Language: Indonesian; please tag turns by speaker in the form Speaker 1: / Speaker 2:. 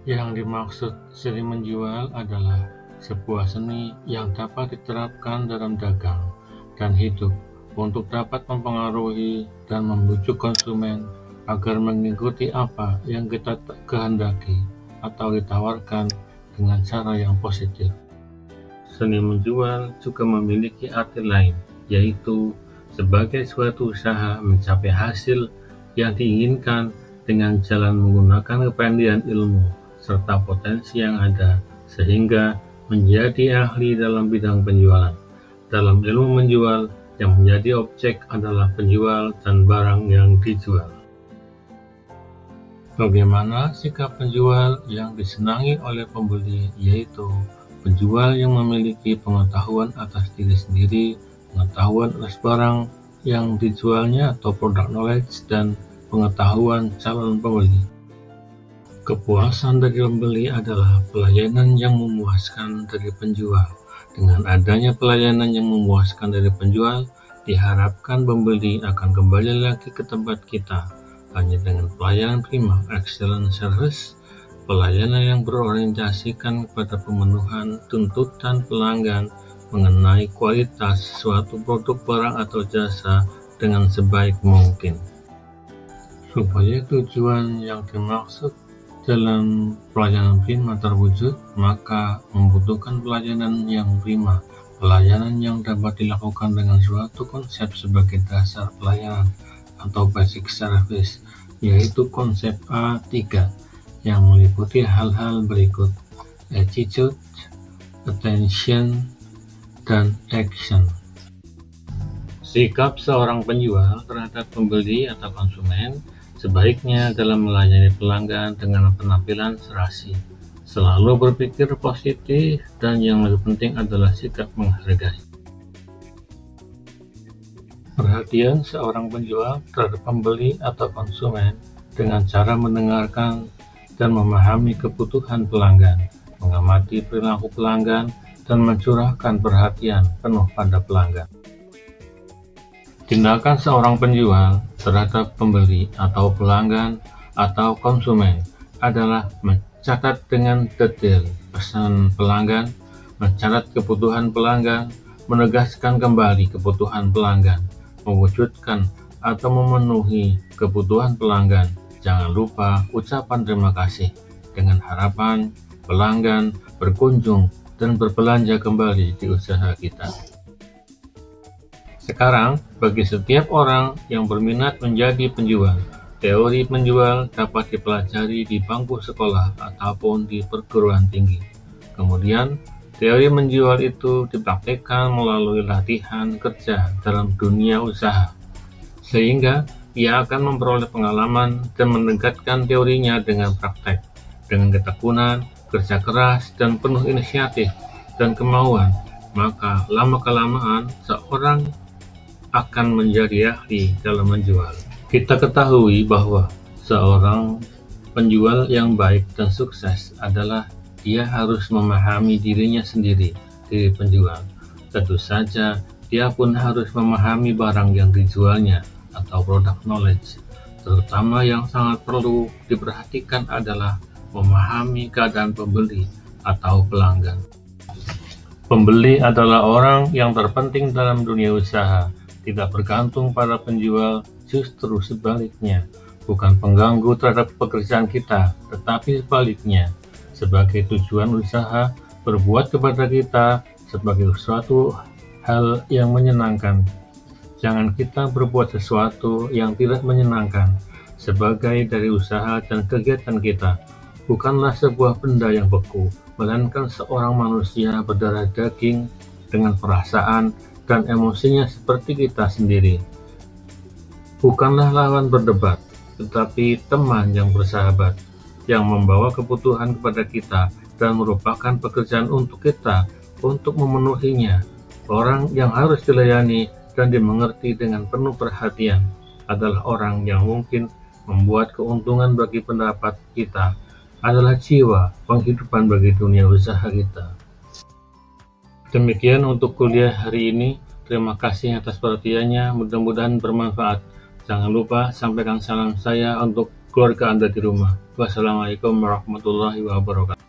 Speaker 1: Yang dimaksud seni menjual adalah sebuah seni yang dapat diterapkan dalam dagang dan hidup untuk dapat mempengaruhi dan membujuk konsumen agar mengikuti apa yang kita kehendaki atau ditawarkan dengan cara yang positif. Seni menjual juga memiliki arti lain, yaitu sebagai suatu usaha mencapai hasil yang diinginkan dengan jalan menggunakan kepandaian ilmu serta potensi yang ada, sehingga menjadi ahli dalam bidang penjualan. Dalam ilmu menjual, yang menjadi objek adalah penjual dan barang yang dijual. Bagaimana sikap penjual yang disenangi oleh pembeli, yaitu penjual yang memiliki pengetahuan atas diri sendiri, pengetahuan atas barang yang dijualnya atau product knowledge, dan pengetahuan calon pembeli. Kepuasan dari pembeli adalah pelayanan yang memuaskan dari penjual. Dengan adanya pelayanan yang memuaskan dari penjual, diharapkan pembeli akan kembali lagi ke tempat kita. Hanya dengan pelayanan prima, excellent service, pelayanan yang berorientasikan kepada pemenuhan tuntutan pelanggan mengenai kualitas suatu produk, barang, atau jasa dengan sebaik mungkin. Supaya tujuan yang dimaksud dalam pelayanan prima terwujud, maka membutuhkan pelayanan yang prima, pelayanan yang dapat dilakukan dengan suatu konsep sebagai dasar pelayanan atau basic service, yaitu konsep A3 yang meliputi hal-hal berikut: attitude, attention, dan action. Sikap seorang penjual terhadap pembeli atau konsumen sebaiknya dalam melayani pelanggan dengan penampilan serasi, selalu berpikir positif, dan yang lebih penting adalah sikap menghargai. Perhatian seorang penjual terhadap pembeli atau konsumen dengan cara mendengarkan dan memahami kebutuhan pelanggan, mengamati perilaku pelanggan, dan mencurahkan perhatian penuh pada pelanggan. Tindakan seorang penjual terhadap pembeli atau pelanggan atau konsumen adalah mencatat dengan detail pesan pelanggan, mencatat kebutuhan pelanggan, menegaskan kembali kebutuhan pelanggan, mewujudkan atau memenuhi kebutuhan pelanggan. Jangan lupa ucapan terima kasih dengan harapan pelanggan berkunjung dan berbelanja kembali di usaha kita. Sekarang, bagi setiap orang yang berminat menjadi penjual, teori penjual dapat dipelajari di bangku sekolah ataupun di perguruan tinggi. Kemudian, teori menjual itu dipraktikkan melalui latihan kerja dalam dunia usaha, sehingga ia akan memperoleh pengalaman dan meningkatkan teorinya dengan praktek, dengan ketekunan, kerja keras, dan penuh inisiatif dan kemauan. Maka lama-kelamaan seorang akan menjadi ahli dalam menjual. Kita ketahui bahwa seorang penjual yang baik dan sukses adalah dia harus memahami dirinya sendiri, diri penjual. Tentu saja dia pun harus memahami barang yang dijualnya atau product knowledge. Terutama yang sangat perlu diperhatikan adalah memahami keadaan pembeli atau pelanggan. Pembeli adalah orang yang terpenting dalam dunia usaha, tidak bergantung pada penjual, justru sebaliknya, bukan pengganggu terhadap pekerjaan kita, tetapi sebaliknya, sebagai tujuan usaha, berbuat kepada kita sebagai suatu hal yang menyenangkan. Jangan kita berbuat sesuatu yang tidak menyenangkan, sebagai dari usaha dan kegiatan kita, bukanlah sebuah benda yang beku, melainkan seorang manusia berdarah daging dengan perasaan dan emosinya seperti kita sendiri. Bukanlah lawan berdebat, tetapi teman yang bersahabat, yang membawa kebutuhan kepada kita dan merupakan pekerjaan untuk kita untuk memenuhinya. Orang yang harus dilayani dan dimengerti dengan penuh perhatian adalah orang yang mungkin membuat keuntungan bagi pendapat kita, adalah jiwa penghidupan bagi dunia usaha kita. Demikian untuk kuliah hari ini. Terima kasih atas perhatiannya, mudah-mudahan bermanfaat. Jangan lupa sampaikan salam saya untuk keluarga Anda di rumah. Wassalamualaikum warahmatullahi wabarakatuh.